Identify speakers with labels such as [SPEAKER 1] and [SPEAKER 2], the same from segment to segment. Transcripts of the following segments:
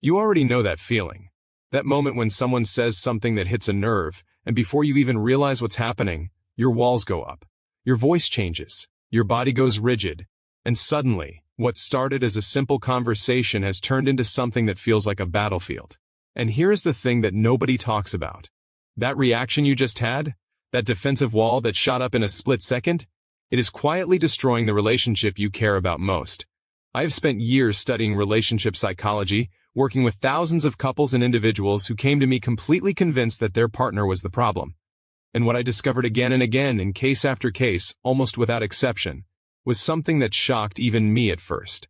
[SPEAKER 1] You already know that feeling. That moment when someone says something that hits a nerve, and before you even realize what's happening, your walls go up. Your voice changes, your body goes rigid, and suddenly, what started as a simple conversation has turned into something that feels like a battlefield. And here's the thing that nobody talks about. That reaction you just had, that defensive wall that shot up in a split second, it is quietly destroying the relationship you care about most. I have spent years studying relationship psychology, working with thousands of couples and individuals who came to me completely convinced that their partner was the problem. And what I discovered again and again in case after case, almost without exception, was something that shocked even me at first.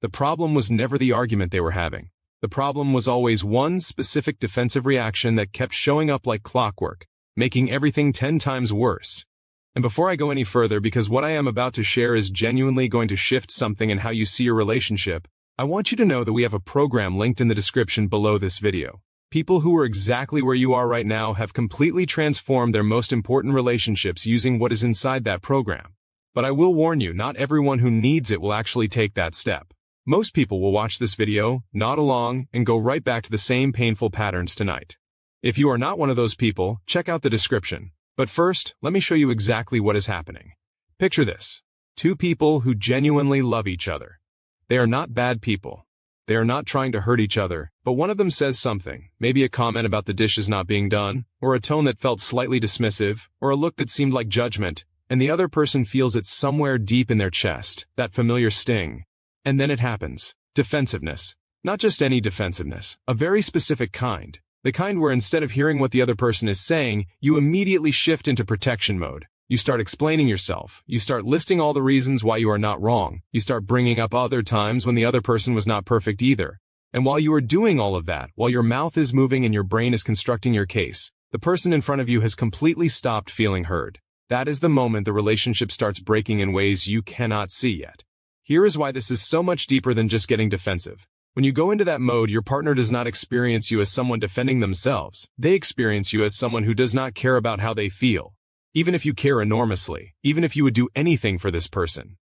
[SPEAKER 1] The problem was never the argument they were having. The problem was always one specific defensive reaction that kept showing up like clockwork, making everything 10 times worse. And before I go any further, because what I am about to share is genuinely going to shift something in how you see your relationship, I want you to know that we have a program linked in the description below this video. People who are exactly where you are right now have completely transformed their most important relationships using what is inside that program. But I will warn you, not everyone who needs it will actually take that step. Most people will watch this video, nod along, and go right back to the same painful patterns tonight. If you are not one of those people, check out the description. But first, let me show you exactly what is happening. Picture this. Two people who genuinely love each other. They are not bad people. They are not trying to hurt each other, but one of them says something, maybe a comment about the dishes not being done, or a tone that felt slightly dismissive, or a look that seemed like judgment, and the other person feels it somewhere deep in their chest, that familiar sting. And then it happens. Defensiveness. Not just any defensiveness, a very specific kind. The kind where instead of hearing what the other person is saying, you immediately shift into protection mode. You start explaining yourself. You start listing all the reasons why you are not wrong. You start bringing up other times when the other person was not perfect either. And while you are doing all of that, while your mouth is moving and your brain is constructing your case, the person in front of you has completely stopped feeling heard. That is the moment the relationship starts breaking in ways you cannot see yet. Here is why this is so much deeper than just getting defensive. When you go into that mode, your partner does not experience you as someone defending themselves. They experience you as someone who does not care about how they feel. Even if you care enormously, even if you would do anything for this person.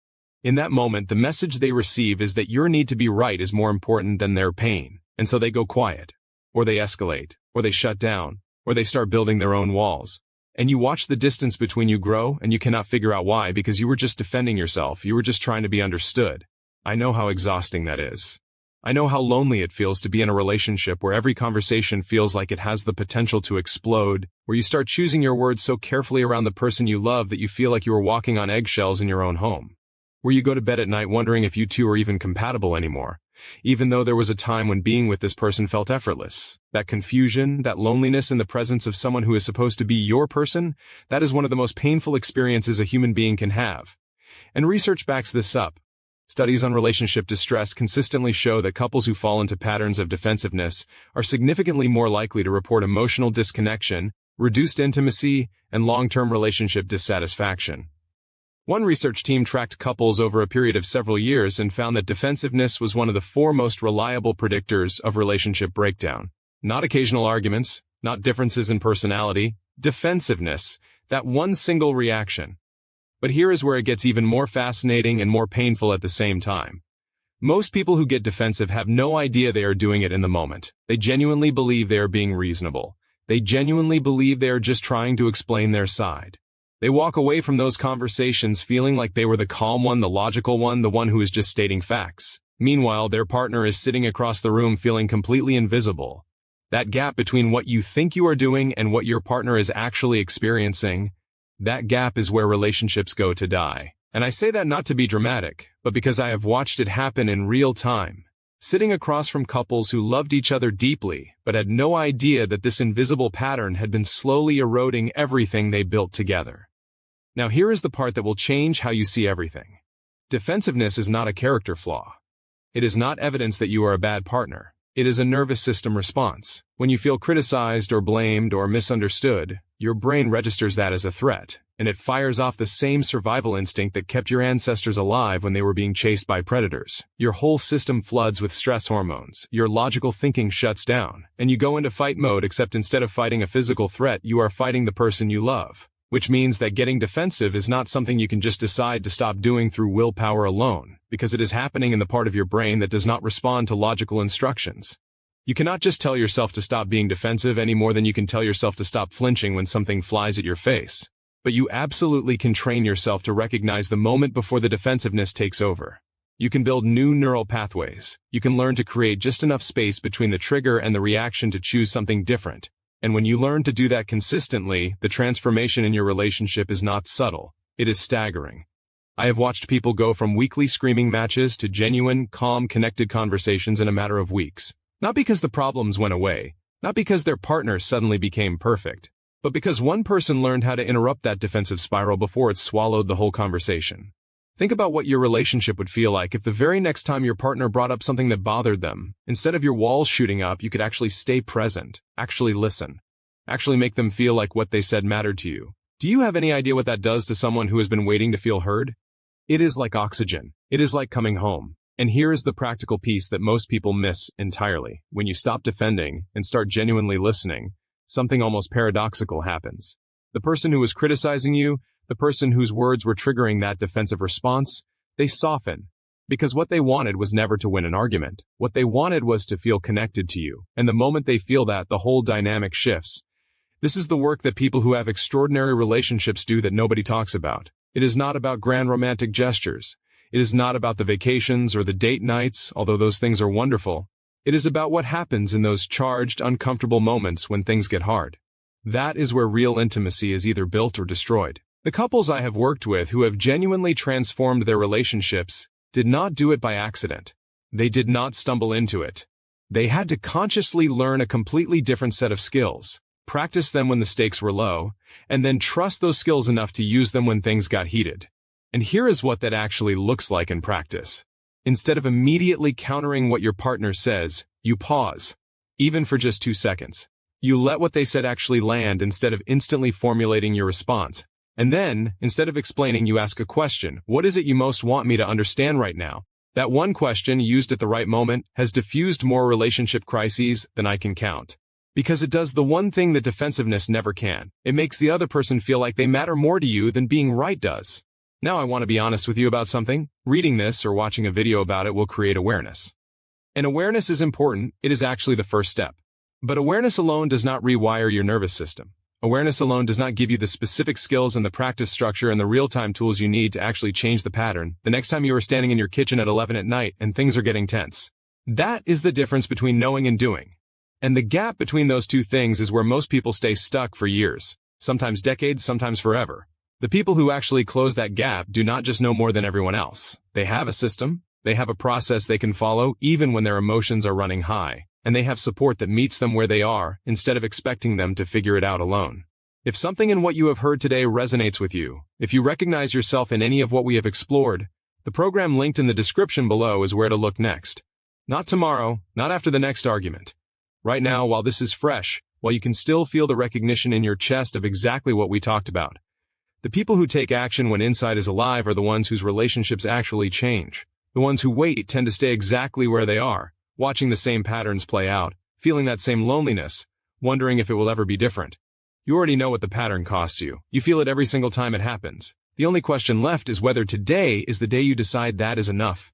[SPEAKER 1] In that moment, the message they receive is that your need to be right is more important than their pain, and so they go quiet, or they escalate, or they shut down, or they start building their own walls. And you watch the distance between you grow, and you cannot figure out why, because you were just defending yourself, you were just trying to be understood. I know how exhausting that is. I know how lonely it feels to be in a relationship where every conversation feels like it has the potential to explode, where you start choosing your words so carefully around the person you love that you feel like you are walking on eggshells in your own home, where you go to bed at night wondering if you two are even compatible anymore, even though there was a time when being with this person felt effortless. That confusion, that loneliness in the presence of someone who is supposed to be your person, that is one of the most painful experiences a human being can have. And research backs this up. Studies on relationship distress consistently show that couples who fall into patterns of defensiveness are significantly more likely to report emotional disconnection, reduced intimacy, and long-term relationship dissatisfaction. One research team tracked couples over a period of several years and found that defensiveness was one of the 4 most reliable predictors of relationship breakdown. Not occasional arguments, not differences in personality, defensiveness, that one single reaction. But here is where it gets even more fascinating and more painful at the same time. Most people who get defensive have no idea they are doing it in the moment. They genuinely believe they are being reasonable. They genuinely believe they are just trying to explain their side. They walk away from those conversations feeling like they were the calm one, the logical one, the one who is just stating facts. Meanwhile, their partner is sitting across the room feeling completely invisible. That gap between what you think you are doing and what your partner is actually experiencing, that gap is where relationships go to die. And I say that not to be dramatic, but because I have watched it happen in real time. Sitting across from couples who loved each other deeply, but had no idea that this invisible pattern had been slowly eroding everything they built together. Now here is the part that will change how you see everything. Defensiveness is not a character flaw. It is not evidence that you are a bad partner. It is a nervous system response. When you feel criticized or blamed or misunderstood, your brain registers that as a threat, and it fires off the same survival instinct that kept your ancestors alive when they were being chased by predators. Your whole system floods with stress hormones, your logical thinking shuts down, and you go into fight mode, except instead of fighting a physical threat, you are fighting the person you love. Which means that getting defensive is not something you can just decide to stop doing through willpower alone, because it is happening in the part of your brain that does not respond to logical instructions. You cannot just tell yourself to stop being defensive any more than you can tell yourself to stop flinching when something flies at your face. But you absolutely can train yourself to recognize the moment before the defensiveness takes over. You can build new neural pathways. You can learn to create just enough space between the trigger and the reaction to choose something different. And when you learn to do that consistently, the transformation in your relationship is not subtle. It is staggering. I have watched people go from weekly screaming matches to genuine, calm, connected conversations in a matter of weeks. Not because the problems went away, not because their partner suddenly became perfect, but because one person learned how to interrupt that defensive spiral before it swallowed the whole conversation. Think about what your relationship would feel like if the very next time your partner brought up something that bothered them, instead of your walls shooting up, you could actually stay present, actually listen, actually make them feel like what they said mattered to you. Do you have any idea what that does to someone who has been waiting to feel heard? It is like oxygen. It is like coming home. And here is the practical piece that most people miss entirely. When you stop defending and start genuinely listening, something almost paradoxical happens. The person who was criticizing you, the person whose words were triggering that defensive response, they soften. Because what they wanted was never to win an argument. What they wanted was to feel connected to you. And the moment they feel that, the whole dynamic shifts. This is the work that people who have extraordinary relationships do that nobody talks about. It is not about grand romantic gestures. It is not about the vacations or the date nights, although those things are wonderful. It is about what happens in those charged, uncomfortable moments when things get hard. That is where real intimacy is either built or destroyed. The couples I have worked with who have genuinely transformed their relationships did not do it by accident. They did not stumble into it. They had to consciously learn a completely different set of skills, practice them when the stakes were low, and then trust those skills enough to use them when things got heated. And here is what that actually looks like in practice. Instead of immediately countering what your partner says, you pause, even for just 2 seconds. You let what they said actually land instead of instantly formulating your response. And then, instead of explaining, you ask a question. What is it you most want me to understand right now? That one question, used at the right moment, has diffused more relationship crises than I can count. Because it does the one thing that defensiveness never can. It makes the other person feel like they matter more to you than being right does. Now I want to be honest with you about something. Reading this or watching a video about it will create awareness. And awareness is important. It is actually the first step. But awareness alone does not rewire your nervous system. Awareness alone does not give you the specific skills and the practice structure and the real-time tools you need to actually change the pattern the next time you are standing in your kitchen at 11 at night and things are getting tense. That is the difference between knowing and doing. And the gap between those two things is where most people stay stuck for years, sometimes decades, sometimes forever. The people who actually close that gap do not just know more than everyone else. They have a system, they have a process they can follow even when their emotions are running high, and they have support that meets them where they are instead of expecting them to figure it out alone. If something in what you have heard today resonates with you, if you recognize yourself in any of what we have explored, the program linked in the description below is where to look next. Not tomorrow, not after the next argument. Right now, while this is fresh, while you can still feel the recognition in your chest of exactly what we talked about. The people who take action when inside is alive are the ones whose relationships actually change. The ones who wait tend to stay exactly where they are, watching the same patterns play out, feeling that same loneliness, wondering if it will ever be different. You already know what the pattern costs you. You feel it every single time it happens. The only question left is whether today is the day you decide that is enough.